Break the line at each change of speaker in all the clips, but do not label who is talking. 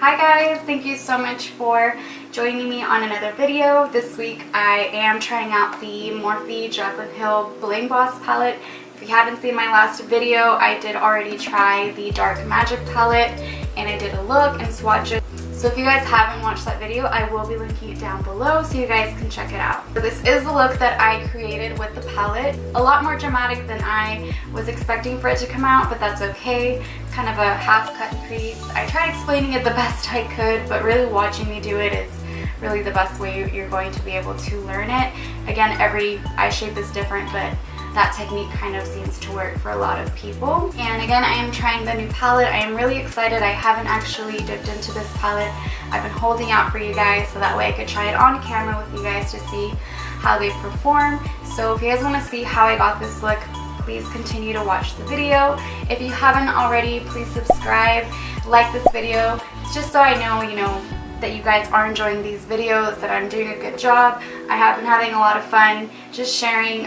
Hi guys, thank you so much for joining me on another video. This week I am trying out the Morphe Jaclyn Hill Bling Boss palette. If you haven't seen my last video, I did already try the Dark Magic palette and I did a look and swatch it. So if you guys haven't watched that video, I will be linking it down below so you guys can check it out. So this is the look that I created with the palette. A lot more dramatic than I was expecting for it to come out, but that's okay. Kind of a half-cut crease. I tried explaining it the best I could, but really watching me do it is really the best way you're going to be able to learn it. Again, every eye shape is different, but that technique kind of seems to work for a lot of people. And again, I am trying the new palette. I am really excited. I haven't actually dipped into this palette. I've been holding out for you guys so that way I could try it on camera with you guys to see how they perform. So if you guys want to see how I got this look, please continue to watch the video. If you haven't already, please subscribe, like this video, just so I know, that you guys are enjoying these videos, that I'm doing a good job. I have been having a lot of fun just sharing,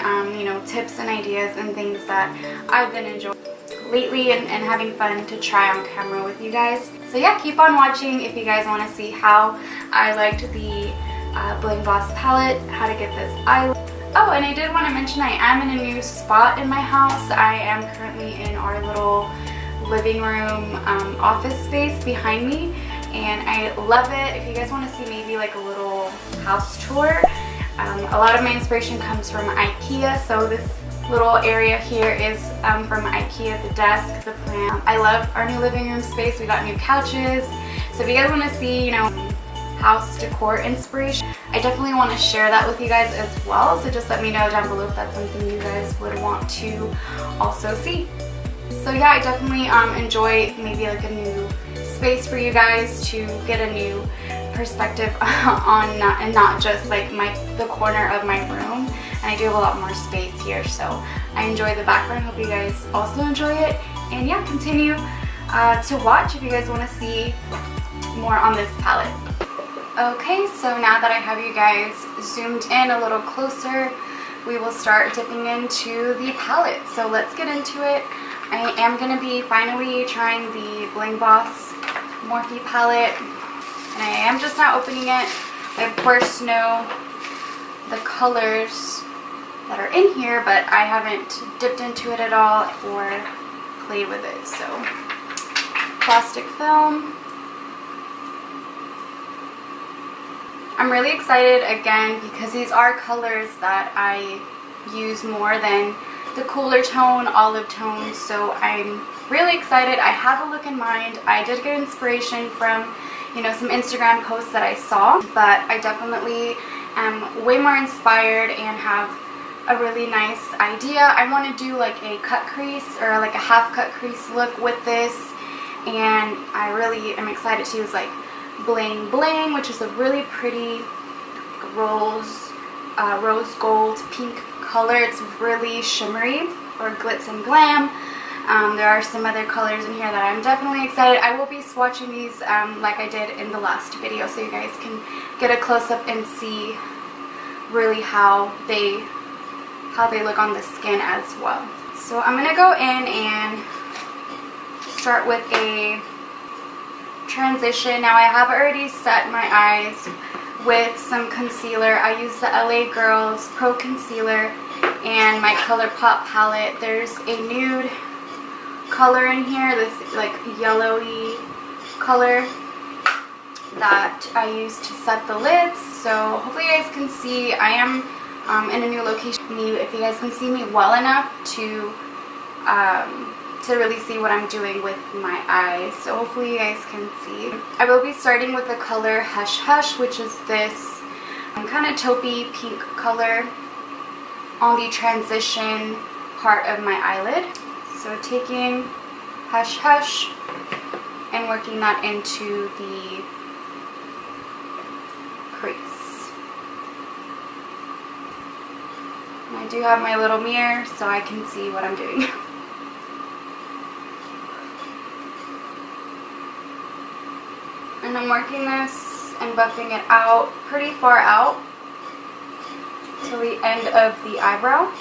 tips and ideas and things that I've been enjoying lately and having fun to try on camera with you guys. So yeah, keep on watching if you guys want to see how I liked the Bling Boss palette, how to get this eye look. Oh, and I did want to mention I am in a new spot in my house. I am currently in our little living room office space behind me, and I love it. If you guys want to see maybe like a little house tour, a lot of my inspiration comes from IKEA, so this little area here is from IKEA, the desk, the plant. I love our new living room space. We got new couches, so if you guys want to see, house decor inspiration, I definitely want to share that with you guys as well, so just let me know down below if that's something you guys would want to also see. So yeah, I definitely enjoy maybe like a new space for you guys to get a new perspective on and not just like the corner of my room. And I do have a lot more space here, so I enjoy the background. Hope you guys also enjoy it, and yeah, continue to watch if you guys want to see more on this palette. Okay, so now that I have you guys zoomed in a little closer, we will start dipping into the palette. So let's get into it. I am going to be finally trying the Bling Boss Morphe palette, and I am just now opening it. I of course know the colors that are in here, but I haven't dipped into it at all or played with it. So plastic film. I'm really excited again because these are colors that I use more than the cooler tone, olive tone, so I'm really excited. I have a look in mind. I did get inspiration from, some Instagram posts that I saw, but I definitely am way more inspired and have a really nice idea. I want to do like a cut crease or like a half cut crease look with this, and I really am excited to use like Bling Bling, which is a really pretty rose gold pink color. It's really shimmery, or glitz and glam. There are some other colors in here that I'm definitely excited. I will be swatching these like I did in the last video, so you guys can get a close-up and see really how they look on the skin as well. So I'm gonna go in and start with a transition. Now I have already set my eyes with some concealer. I use the LA Girls Pro Concealer and my Colourpop palette. There's a nude color in here, this like yellowy color that I use to set the lids. So hopefully you guys can see. I am in a new location. If you guys can see me well enough to really see what I'm doing with my eyes. So hopefully you guys can see. I will be starting with the color Hush Hush, which is this kind of taupey pink color on the transition part of my eyelid. So taking Hush Hush and working that into the crease. And I do have my little mirror so I can see what I'm doing. And I'm working this and buffing it out pretty far out till the end of the eyebrow.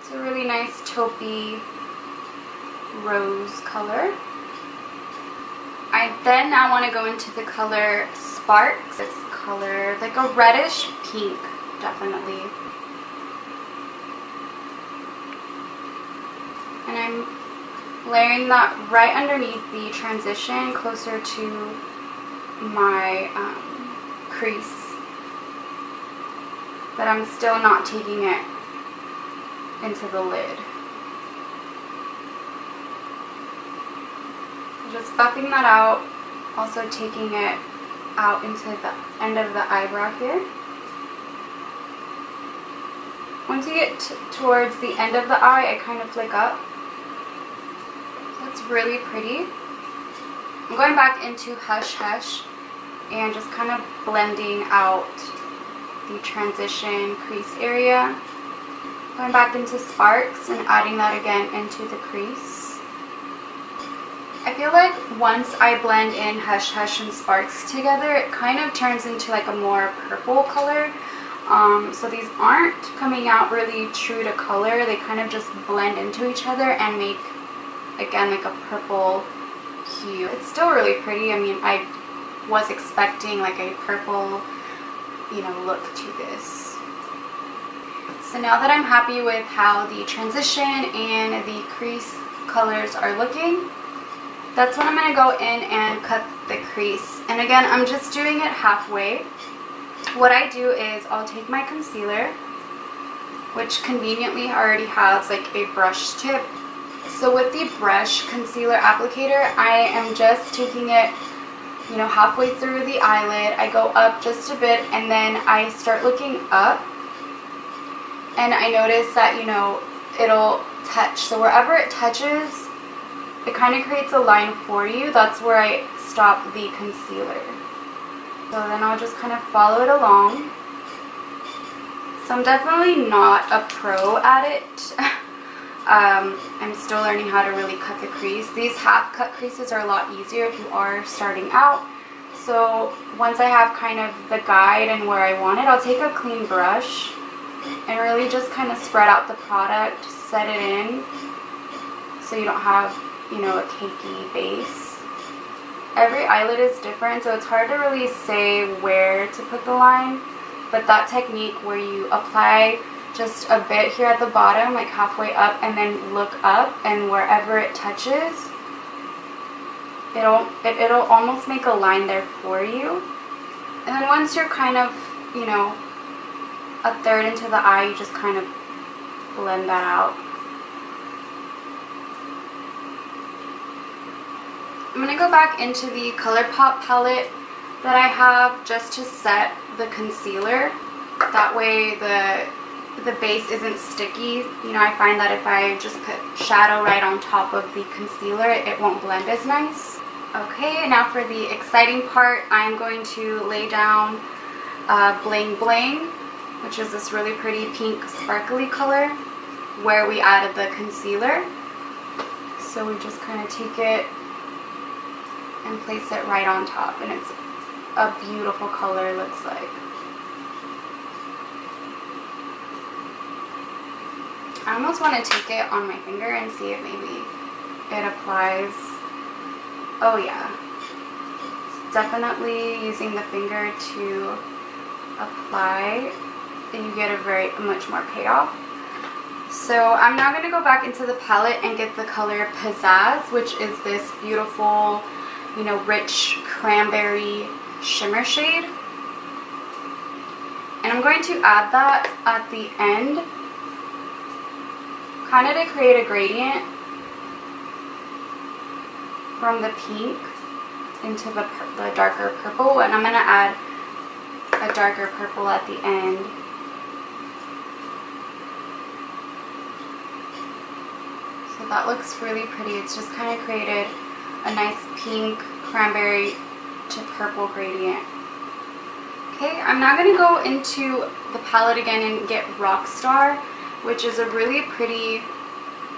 It's a really nice taupey rose color. I then now want to go into the color Sparks. This color, like a reddish pink, definitely. And I'm layering that right underneath the transition, closer to my crease. But I'm still not taking it into the lid. Just buffing that out, also taking it out into the end of the eyebrow here. Once you get towards the end of the eye, I kind of flick up. That's really pretty. I'm going back into Hush Hush and just kind of blending out the transition crease area. Going back into Sparks and adding that again into the crease. I feel like once I blend in Hush Hush and Sparks together, it kind of turns into like a more purple color. So these aren't coming out really true to color. They kind of just blend into each other and make, again, like a purple hue. It's still really pretty. I mean, I was expecting like a purple, you know, look to this. So now that I'm happy with how the transition and the crease colors are looking, that's when I'm going to go in and cut the crease. And again, I'm just doing it halfway. What I do is I'll take my concealer, which conveniently already has like a brush tip. So with the brush concealer applicator, I am just taking it, you know, halfway through the eyelid. I go up just a bit and then I start looking up. And I notice that, you know, it'll touch. So wherever it touches, it kind of creates a line for you. That's where I stop the concealer. So then I'll just kind of follow it along. So I'm definitely not a pro at it. I'm still learning how to really cut the crease. These half cut creases are a lot easier if you are starting out. So once I have kind of the guide and where I want it, I'll take a clean brush and really just kind of spread out the product, set it in so you don't have, you know, a cakey base. Every eyelid is different, so it's hard to really say where to put the line, but that technique where you apply just a bit here at the bottom, like halfway up, and then look up, and wherever it touches, it'll almost make a line there for you. And then once you're kind of, you know, a third into the eye, you just kind of blend that out. I'm going to go back into the Colourpop palette that I have just to set the concealer. That way the base isn't sticky. You know, I find that if I just put shadow right on top of the concealer, it won't blend as nice. Okay, now for the exciting part, I'm going to lay down Bling Bling, which is this really pretty pink sparkly color, where we added the concealer. So we just kind of take it and place it right on top, and it's a beautiful color, it looks like. I almost want to take it on my finger and see if maybe it applies. Oh yeah, definitely using the finger to apply, and you get a much more payoff. So I'm now going to go back into the palette and get the color Pizzazz, which is this beautiful, you know, rich cranberry shimmer shade. And I'm going to add that at the end, kind of to create a gradient from the pink into the darker purple. And I'm going to add a darker purple at the end. So that looks really pretty. It's just kind of created a nice pink cranberry to purple gradient. Okay, I'm now going to go into the palette again and get Rockstar, which is a really pretty,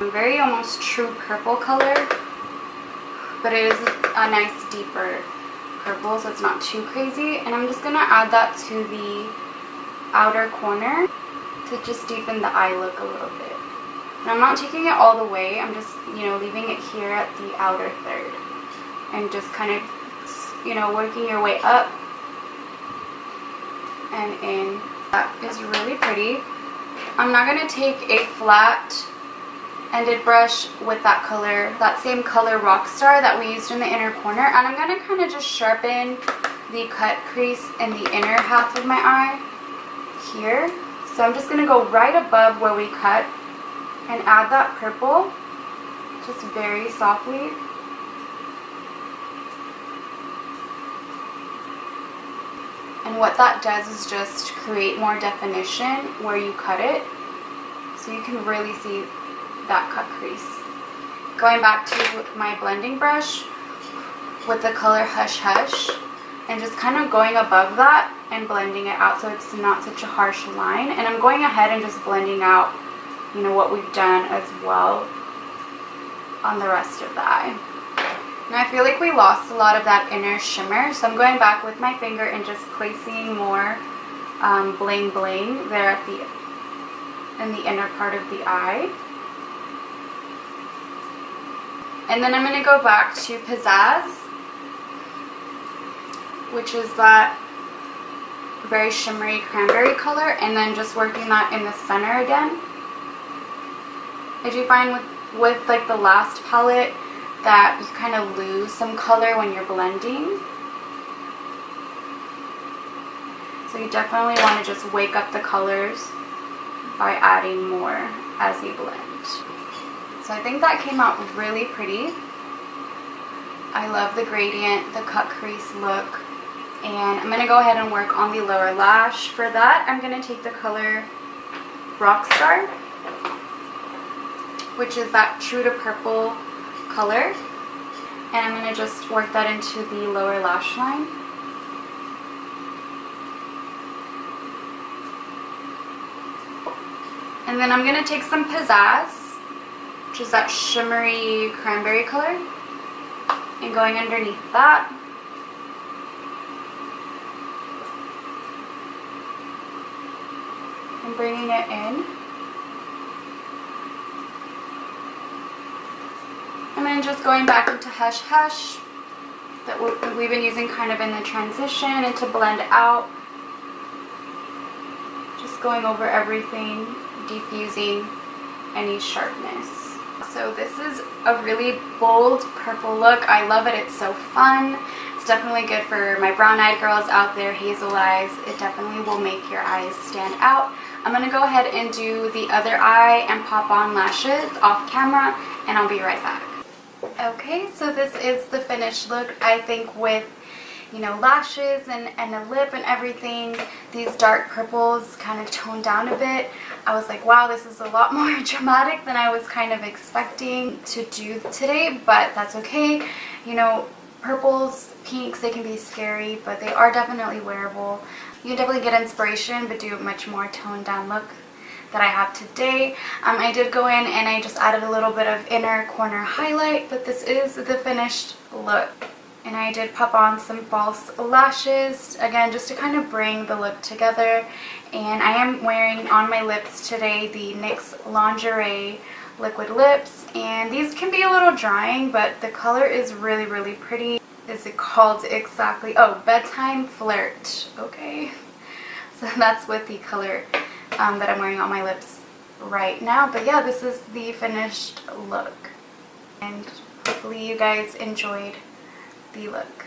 very almost true purple color, but it is a nice deeper purple, so it's not too crazy. And I'm just going to add that to the outer corner to just deepen the eye look a little bit. And I'm not taking it all the way, I'm just, you know, leaving it here at the outer third. and just kind of, you know, working your way up and in. That is really pretty. I'm not going to take a flat ended brush with that color, that same color Rockstar that we used in the inner corner, and I'm going to kind of just sharpen the cut crease in the inner half of my eye here. So I'm just going to go right above where we cut and add that purple just very softly. And what that does is just create more definition where you cut it, so you can really see that cut crease. Going back to my blending brush with the color Hush Hush, and just kind of going above that and blending it out so it's not such a harsh line. And I'm going ahead and just blending out, you know, what we've done as well on the rest of the eye. And I feel like we lost a lot of that inner shimmer, so I'm going back with my finger and just placing more bling bling there at in the inner part of the eye. And then I'm going to go back to Pizzazz, which is that very shimmery cranberry color, and then just working that in the center again. I do find with like the last palette that you kind of lose some color when you're blending. So you definitely want to just wake up the colors by adding more as you blend. So I think that came out really pretty. I love the gradient, the cut crease look. And I'm going to go ahead and work on the lower lash. For that, I'm going to take the color Rockstar, which is that true to purple color, and I'm going to just work that into the lower lash line. And then I'm going to take some Pizzazz, which is that shimmery cranberry color, and going underneath that. And bringing it in. And then just going back into Hush Hush that we've been using kind of in the transition, and to blend out. Just going over everything, diffusing any sharpness. So this is a really bold purple look. I love it. It's so fun. It's definitely good for my brown-eyed girls out there, hazel eyes. It definitely will make your eyes stand out. I'm going to go ahead and do the other eye and pop on lashes off camera, and I'll be right back. Okay, so this is the finished look. I think with, you know, lashes and a lip and everything, these dark purples kind of toned down a bit. I was like, wow, this is a lot more dramatic than I was kind of expecting to do today, but that's okay. You know, purples, pinks, they can be scary, but they are definitely wearable. You can definitely get inspiration, but do a much more toned down look that I have today. I did go in and I just added a little bit of inner corner highlight, but this is the finished look. And I did pop on some false lashes, again, just to kind of bring the look together. And I am wearing on my lips today the NYX Lingerie liquid lips, and these can be a little drying, but the color is really, really pretty. Is it called exactly? Oh, Bedtime Flirt. Okay, so that's with the color that I'm wearing on my lips right now. But yeah, this is the finished look, and hopefully you guys enjoyed the look.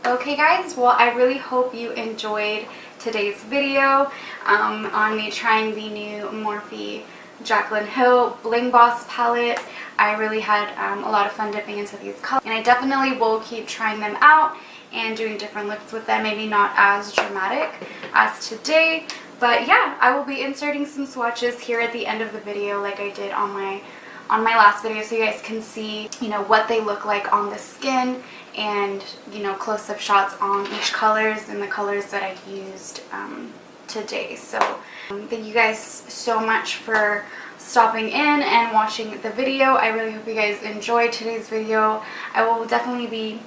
Okay guys, well, I really hope you enjoyed today's video on me trying the new Morphe Jaclyn Hill Bling Boss palette. I really had a lot of fun dipping into these colors, and I definitely will keep trying them out and doing different looks with them. Maybe not as dramatic as today, but yeah, I will be inserting some swatches here at the end of the video like I did on my last video, so you guys can see, you know, what they look like on the skin, and, you know, close-up shots on each colors and the colors that I used today. So thank you guys so much for stopping in and watching the video. I really hope you guys enjoyed today's video. I will definitely be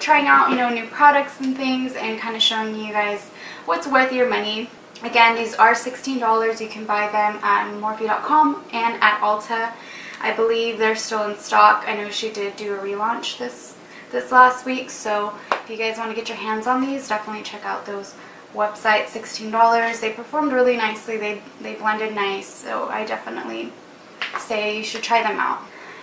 trying out, you know, new products and things, and kind of showing you guys what's worth your money. Again, these are $16. You can buy them at Morphe.com and at Ulta. I believe they're still in stock. I know she did do a relaunch this last week, so if you guys want to get your hands on these, definitely check out those websites. $16. They performed really nicely. They blended nice, so I definitely say you should try them out.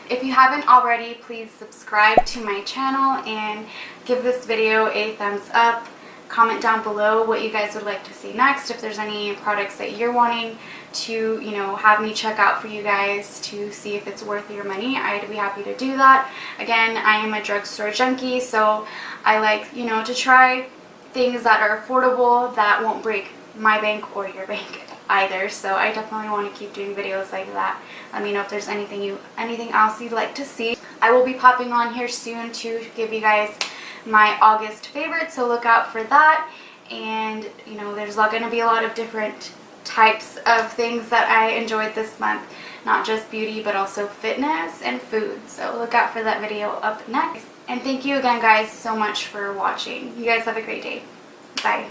If you haven't already, please subscribe to my channel and give this video a thumbs up. Comment down below what you guys would like to see next. If there's any products that you're wanting to, you know, have me check out for you guys to see if it's worth your money, I'd be happy to do that. Again, I am a drugstore junkie, so I like, you know, to try things that are affordable that won't break my bank or your bank either. So I definitely want to keep doing videos like that. Let me know if there's anything else you'd like to see. I will be popping on here soon to give you guys my August favorites, so look out for that. And you know, there's going to be a lot of different types of things that I enjoyed this month, not just beauty but also fitness and food, so look out for that video up next. And thank you again, guys, so much for watching. You guys have a great day. Bye.